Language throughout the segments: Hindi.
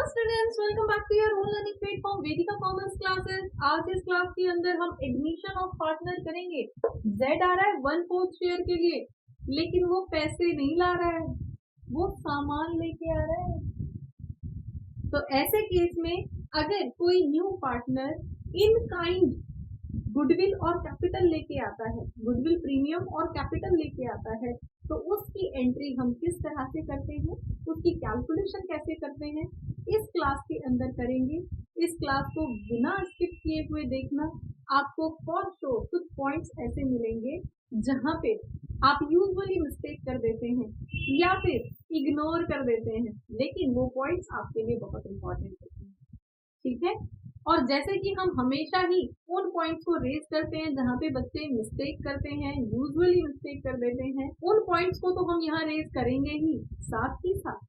Students, welcome back to your own learning platform Vedika commerce classes. आज इस क्लास के अंदर हम एडमिशन ऑफ पार्टनर करेंगे। जेड आ रहा है 1/4 शेयर के लिए, लेकिन वो पैसे नहीं ला रहा है, वो सामान लेके आ रहा है। तो ऐसे केस में अगर कोई new partner in kind goodwill और कैपिटल लेके आता है, गुडविल प्रीमियम और कैपिटल लेके आता है, तो उसकी एंट्री हम किस तरह से करते हैं, उसकी कैलकुलेशन कैसे करते हैं, इस क्लास के अंदर करेंगे। इस क्लास को बिना स्किप किए हुए देखना। आपको फॉर श्योर कुछ पॉइंट्स ऐसे मिलेंगे जहां पे आप यूजुअली मिस्टेक कर देते हैं या फिर इग्नोर कर देते हैं, लेकिन वो पॉइंट्स आपके लिए बहुत इंपॉर्टेंट होते हैं। ठीक है। और जैसे कि हम हमेशा ही उन पॉइंट्स को रेज करते हैं जहाँ पे बच्चे मिस्टेक करते हैं, यूजुअली मिस्टेक कर देते हैं, उन पॉइंट्स को तो हम यहाँ रेज करेंगे ही, साथ ही साथ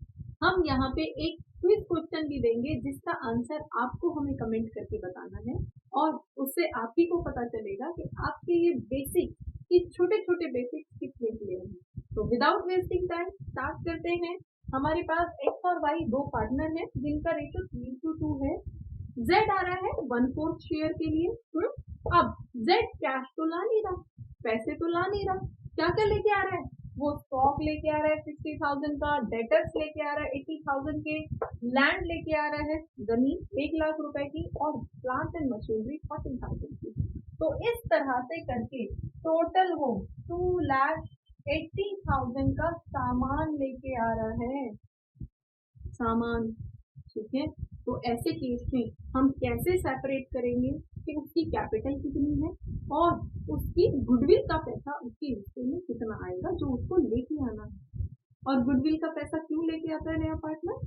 हम यहाँ पे एक क्विज क्वेश्चन भी देंगे जिसका आंसर आपको हमें कमेंट करके बताना है, और उससे आप ही को पता चलेगा कि आपके ये बेसिक, ये छोटे छोटे बेसिक्स कितने क्लियर हैं। तो विदाउट वेस्टिंग टाइम स्टार्ट करते हैं। हमारे पास एक्स और वाई दो पार्टनर हैं जिनका रेशो 3:2 है। जेड आ रहा है 1/4 शेयर के लिए। अब जेड कैश तो ला नहीं रहा, पैसे तो ला नहीं रहा, क्या क्या लेके आ रहा है? वो स्टॉक लेके आ रहा है 60,000 का, डेटर्स लेके आ रहा है 80,000 के, लैंड लेके आ रहा है जमीन 1 लाख रुपए की, और प्लांट एंड मशीनरी 40,000 की। तो इस तरह से करके टोटल वो 2,80,000 का सामान लेके आ रहा है, सामान। ठीक है। तो ऐसे केस में हम कैसे सेपरेट करेंगे कि उसकी कैपिटल कितनी है और उसकी गुडविल का पैसा उसके हिस्से में कितना आएगा जो उसको लेके आना है। और गुडविल का पैसा क्यों लेके आता है नया पार्टनर?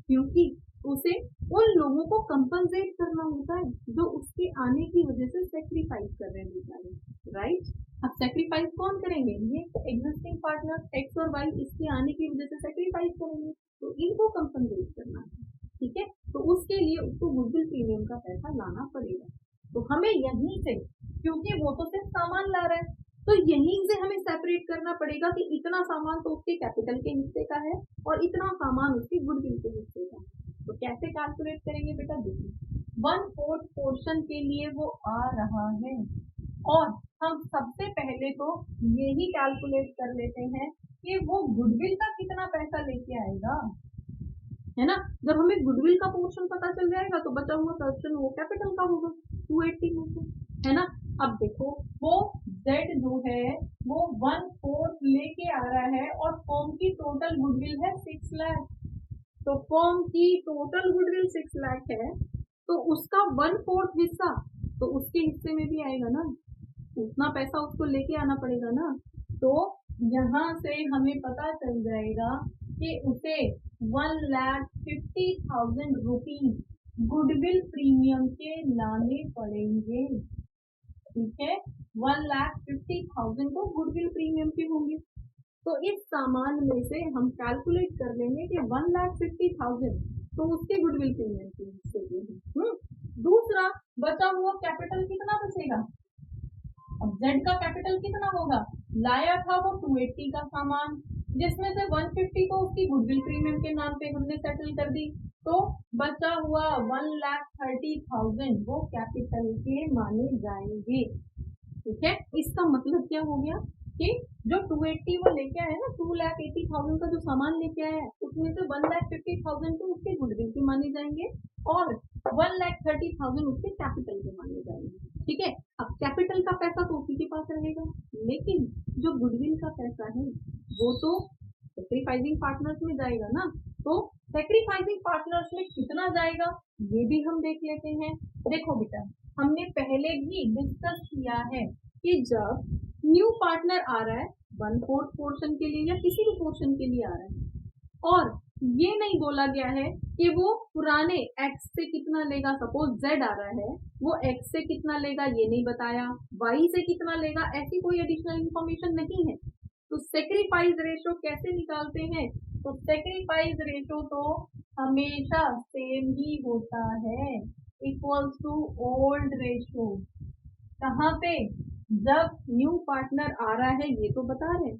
क्योंकि उसे उन लोगों को कंपनसेट करना होता है जो उसके आने की वजह से सेक्रीफाइस कर रहे हैं बेचारे, राइट। अब सेक्रीफाइस कौन करेंगे? ये एग्जिस्टिंग पार्टनर एक्स और वाई इसके आने की वजह से सेक्रीफाइस करेंगे, तो इनको कंपनसेट करना है। ठीक है। तो उसके लिए उसको गुडविल प्रीमियम का पैसा लाना पड़ेगा। तो हमें यहीं से, क्योंकि वो तो सिर्फ सामान ला रहा है, तो यहीं से हमें सेपरेट करना पड़ेगा कि इतना सामान तो उसके कैपिटल के हिस्से का है और इतना सामान उसके गुडविल के हिस्से का है। तो कैसे कैलकुलेट करेंगे बेटा? देखिए, 1/4 पोर्शन के लिए वो आ रहा है, और हम सबसे पहले तो यही कैलकुलेट कर लेते हैं कि वो गुडविल का कितना पैसा लेके आएगा, है ना। जब हमें गुडविल का पोर्शन पता चल जाएगा तो बचा हुआ पोर्शन वो कैपिटल का होगा 280 में से, है ना। अब देखो, वो जेड जो है वो 1/4 लेके आ रहा है और फर्म की टोटल गुडविल है 6 लाख। तो फर्म की टोटल गुडविल 6 लाख है, तो उसका 1/4 हिस्सा तो उसके हिस्से में भी आएगा ना, उतना पैसा उसको लेके आना पड़ेगा ना। तो यहाँ से हमें पता चल जाएगा कि उसे 1,50,000 रुपीज गुडविल प्रीमियम के लाने पड़ेंगे। ठीक है, 1,50,000 को गुडविल प्रीमियम के होंगे। तो इस सामान में से हम कैलकुलेट कर लेंगे कि 1,50,000 तो उसके गुडविल प्रीमियम के हिस्से के हैं। दूसरा, बचा हुआ कैपिटल कितना बचेगा? अब जेड का कैपिटल कितना होगा? लाया था वो 280 का सामान, जिसमें से 150 को उसकी गुडविल प्रीमियम के नाम पे हमने सेटल कर दी, तो बचा हुआ 1,30,000 वो कैपिटल के माने जाएंगे। ठीक है। इसका मतलब क्या हो गया कि जो 280 वो लेके आया ना, 2,80,000 का जो सामान लेके आया है, उसमें से 1,50,000 तो उसके गुडविल के माने जाएंगे और 1,30,000 उसके कैपिटल के माने जाएंगे। ठीक है। अब कैपिटल का पैसा तो उसी के पास रहेगा, लेकिन जो गुडविल का पैसा है वो तो सेक्रीफाइसिंग पार्टनर्स में जाएगा ना। तो सेक्रीफाइसिंग पार्टनर्स में कितना जाएगा ये भी हम देख लेते हैं। देखो बेटा, हमने पहले भी डिस्कस किया है कि जब न्यू पार्टनर आ रहा है 1/4 पोर्शन के लिए या किसी भी पोर्शन के लिए आ रहा है, और ये नहीं बोला गया है कि वो पुराने x से कितना लेगा। सपोज z आ रहा है, वो x से कितना लेगा ये नहीं बताया, y से कितना लेगा ऐसी कोई एडिशनल इंफॉर्मेशन नहीं है। तो सेक्रीफाइस रेशो कैसे निकालते हैं? तो सेक्रीफाइस रेशो तो हमेशा सेम ही होता है, इक्वल्स टू ओल्ड रेशो। कहाँ पे? जब न्यू पार्टनर आ रहा है ये तो बता रहे हैं,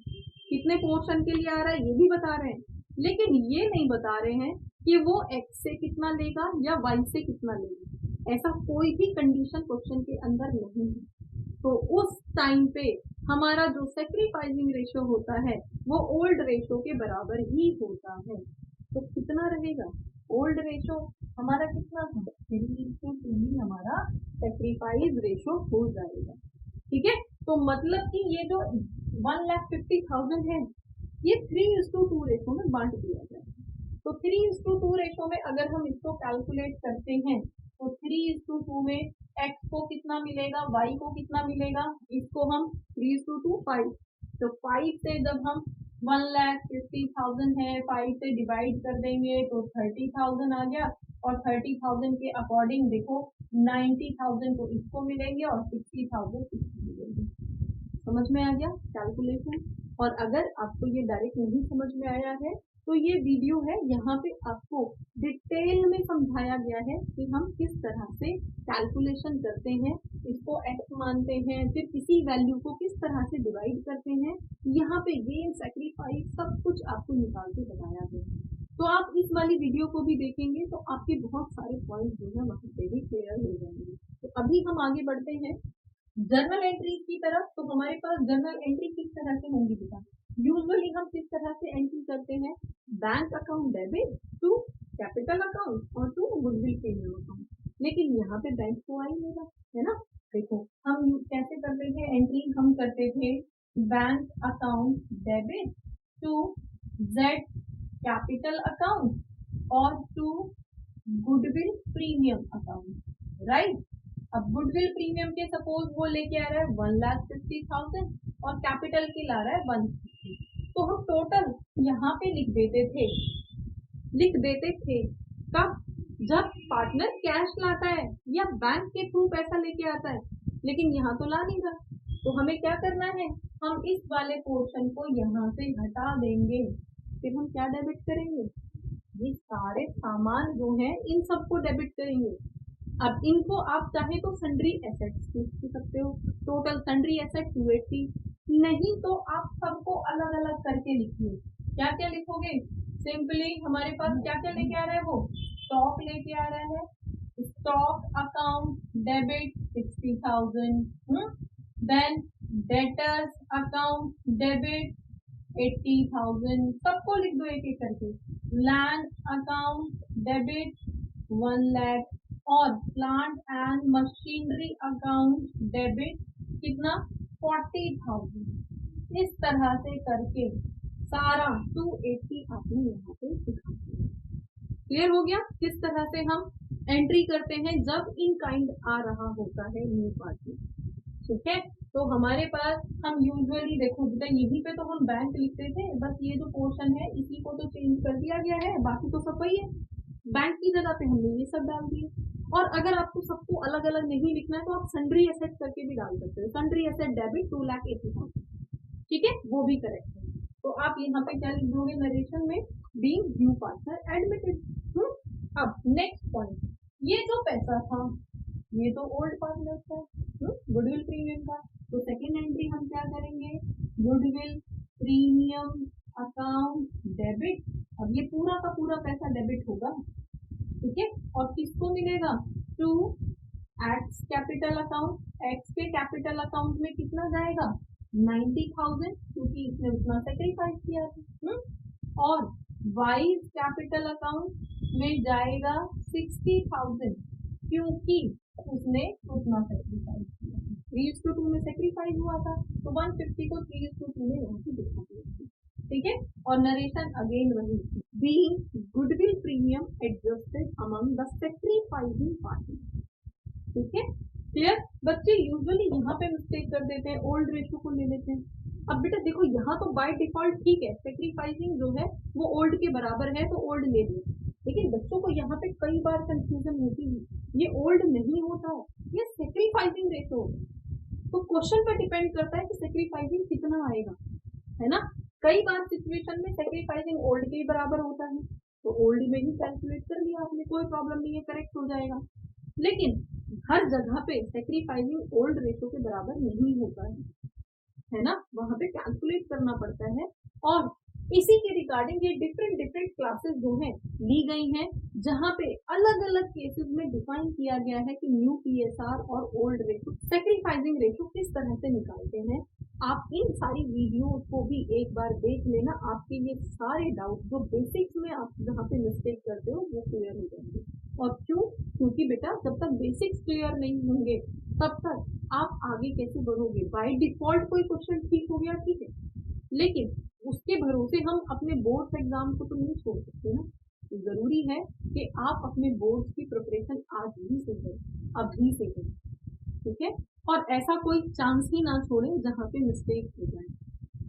कितने पोर्शन के लिए आ रहा है ये भी बता रहे हैं, लेकिन ये नहीं बता रहे हैं कि वो x से कितना लेगा या y से कितना लेगा। ऐसा कोई भी कंडीशन क्वेश्चन के अंदर नहीं है। तो उस टाइम पे हमारा जो सेक्रीफाइसिंग रेशियो होता है वो ओल्ड रेशियो के बराबर ही होता है। तो कितना रहेगा, ओल्ड रेशियो हमारा कितना है, 3:2 ही हमारा सेक्रीफाइस रेशियो हो जाएगा। ठीक है, तो मतलब कि ये जो 1,50,000 है ये 3:2 रेशियो में बांट दिया जाए। तो 3:2 रेशियो में अगर हम इसको कैलकुलेट करते हैं तो 3:2 में x को कितना मिलेगा, y को कितना मिलेगा, इसको हम 3:2 5। तो 5 से जब हम 1,50,000 है 5 से डिवाइड कर देंगे तो 30,000 आ गया, और 30,000 के अकॉर्डिंग देखो 90,000 तो इसको मिलेंगे और 60,000 इसको मिलेंगे। समझ में आ गया कैलकुलेशन। और अगर आपको ये डायरेक्ट नहीं समझ में आया है तो ये वीडियो है, यहाँ पे आपको डिटेल में समझाया गया है कि हम किस तरह से कैलकुलेशन करते हैं, इसको x मानते हैं, फिर इसी वैल्यू को किस तरह से डिवाइड करते हैं। यहाँ पे गेन, सैक्रिफाइस सब कुछ आपको निकाल के बताया गया। तो आप इस वाली वीडियो को भी देखेंगे तो आपके बहुत सारे पॉइंट जो है वहाँ पे भी क्लियर हो जाएंगे। तो अभी हम आगे बढ़ते हैं जर्नल एंट्री की तरफ। तो हमारे पास जर्नल एंट्री किस तरह से होंगी बेटा, यूजुअली हम किस तरह से एंट्री करते हैं, bank account debit to capital account और टू गुडविल प्रीमियम अकाउंट। लेकिन यहाँ पे बैंक तो आ ही नहीं रहा है ना। देखो हम कैसे करते थे एंट्री, हम करते थे bank account debit to Z capital account और to goodwill premium account, right. अब गुडविल प्रीमियम के सपोज वो लेके आ रहा है 1,50,000 और कैपिटल की ला रहा है 150, तो हम टोटल यहाँ पे लिख देते थे कब, जब पार्टनर कैश लाता है या बैंक के थ्रू पैसा लेके आता है। लेकिन यहाँ तो ला नहीं रहा, तो हमें क्या करना है, हम इस वाले पोर्शन को यहाँ से हटा देंगे। फिर हम क्या डेबिट करेंगे, ये सारे सामान जो हैं इन सबको डेबिट करेंगे। अब इनको आप चाहे तो सन्ड्री एसेट्स लिख सकते हो, टोटल सन्ड्री एसेट 280, नहीं तो आप सबको अलग अलग करके लिखिए। क्या क्या लिखोगे, सिंपली हमारे पास क्या क्या लेके आ रहा है, वो स्टॉक लेके आ रहा है, stock account debit 60,000, then debtors account debit 80,000, सबको लिख दो एक एक करके। लैंड अकाउंट डेबिट 1 लाख और plant and machinery account debit कितना 40,000। इस तरह से करके सारा 280 आपने यहाँ पे दिखा दिया। क्लियर हो गया किस तरह से हम एंट्री करते हैं जब इन काइंड आ रहा होता है न्यू पार्ट में। ठीक है, तो हमारे पास हम यूजुअली देखो बेटा यहीं पे तो हम बैंक लिखते थे, बस ये जो पोर्शन है इसी को तो चेंज कर दिया गया है, बाकी तो सब वही है। बैंक की जगह पे हमने ये सब डाल दिए। और अगर आपको सबको अलग अलग नहीं लिखना है तो आप सन्ड्री एसेट करके भी डाल सकते हो, सन्ड्री एसेट डेबिट 2,80,000, ठीक है, वो भी करेक्ट है। तो आप यहाँ पे क्या लिख दोगे नरेशन में, बीइंग ड्यू पार्टनर एडमिटेड। अब नेक्स्ट पॉइंट, ये जो पैसा था ये तो ओल्ड पार्टनर था गुडविल प्रीमियम का, तो सेकेंड एंट्री हम क्या करेंगे, गुडविल प्रीमियम अकाउंट डेबिट। अब ये पूरा का पूरा पैसा डेबिट होगा, ठीक है, और किसको मिलेगा, to X capital account, X के कैपिटल अकाउंट में कितना जाएगा 90,000 क्योंकि इसने उतना सेक्रीफाइस किया था, और वाई कैपिटल अकाउंट में जाएगा 60,000 क्योंकि उसने उतना सेक्रीफाइस किया। 3:2 में सेक्रीफाइस हुआ था तो 150 को 3:2 में यहाँ से दिखा दिया, ठीक है। और नरेशन अगेन वही, being goodwill premium adjusted among the sacrificing party, ठीक है। क्लियर, बच्चे यूजुअली यहाँ पे मिस्टेक कर देते हैं, ओल्ड रेशियो को ले लेते हैं। अब बेटा देखो यहाँ तो बाय डिफॉल्ट ठीक है, सेक्रीफाइसिंग जो है वो ओल्ड के बराबर है तो ओल्ड ले लिया, लेकिन बच्चों को यहाँ पे कई बार कंफ्यूजन होती है, ये ओल्ड नहीं होता है, ये सेक्रीफाइसिंग रेशियो होता है। तो क्वेश्चन पर डिपेंड करता है कि सेक्रीफाइसिंग कितना आएगा, है ना। कई बार सिचुएशन में सेक्रीफाइसिंग ओल्ड के बराबर होता है तो ओल्ड में ही कैलकुलेट कर लिया आपने, कोई प्रॉब्लम नहीं है, करेक्ट हो जाएगा। लेकिन हर जगह पे सेक्रीफाइसिंग ओल्ड रेशियो के बराबर नहीं होता है ना, वहां पे कैलकुलेट करना पड़ता है। और इसी के रिगार्डिंग ये डिफरेंट क्लासेस जो हैं ली गई हैं, जहां पे अलग अलग केसेस में डिफाइन किया गया है कि न्यू पीएसआर और ओल्ड रेशो, सेक्रीफाइसिंग रेशो किस तरह से निकालते हैं। आप इन सारी वीडियोस को भी एक बार देख लेना, आपके ये सारे डाउट जो बेसिक्स में आप जहाँ पे मिस्टेक करते हो वो क्लियर हो जाएंगे। और क्यों? क्योंकि बेटा जब तक बेसिक्स क्लियर नहीं होंगे तब तक आप आगे कैसे बढ़ोगे। बाय डिफॉल्ट कोई क्वेश्चन ठीक हो गया ठीक है, लेकिन उसके भरोसे हम अपने बोर्ड एग्जाम को तो नहीं छोड़ सकते ना। जरूरी है कि आप अपने बोर्ड की प्रिपरेशन आज ही से करें, अभी से करें, ठीक है। और ऐसा कोई चांस ही ना छोड़ें जहाँ पे मिस्टेक हो जाए।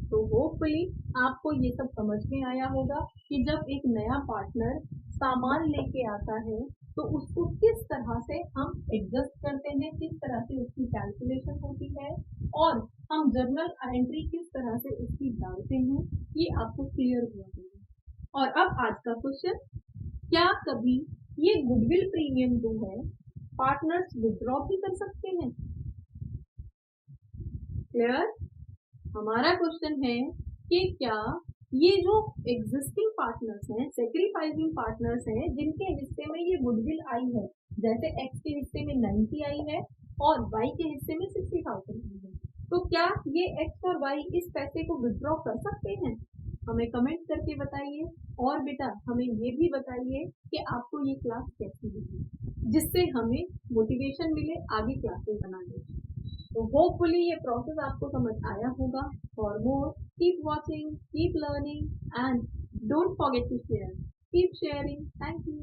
तो होपफुली आपको ये सब समझ में आया होगा कि जब एक नया पार्टनर सामान लेके आता है तो उसको किस तरह से हम एडजस्ट करते हैं, किस तरह से उसकी कैलकुलेशन होती है और हम जर्नल एंट्री किस तरह से उसकी डालते हैं, ये आपको क्लियर हुआ होगा। और अब आज का क्वेश्चन, क्या कभी ये गुडविल प्रीमियम जो है पार्टनर्स विड्रॉ भी कर सकते हैं? क्लियर? हमारा क्वेश्चन है कि क्या ये जो एग्जिस्टिंग पार्टनर्स हैं, सेक्रीफाइसिंग पार्टनर्स हैं, जिनके हिस्से में ये गुडविल आई है, जैसे एक्स के हिस्से में 90 आई है और वाई के हिस्से में 60,000 आई है, तो क्या ये एक्स और वाई इस पैसे को विड्रॉ कर सकते हैं? हमें कमेंट करके बताइए। और बेटा हमें ये भी बताइए कि आपको ये क्लास कैसी लगी, जिससे हमें मोटिवेशन मिले आगे क्लासेस बनाने की। तो होपफुली ये प्रोसेस आपको समझ आया होगा। For more keep watching, keep learning and don't forget to share. Keep sharing. Thank you.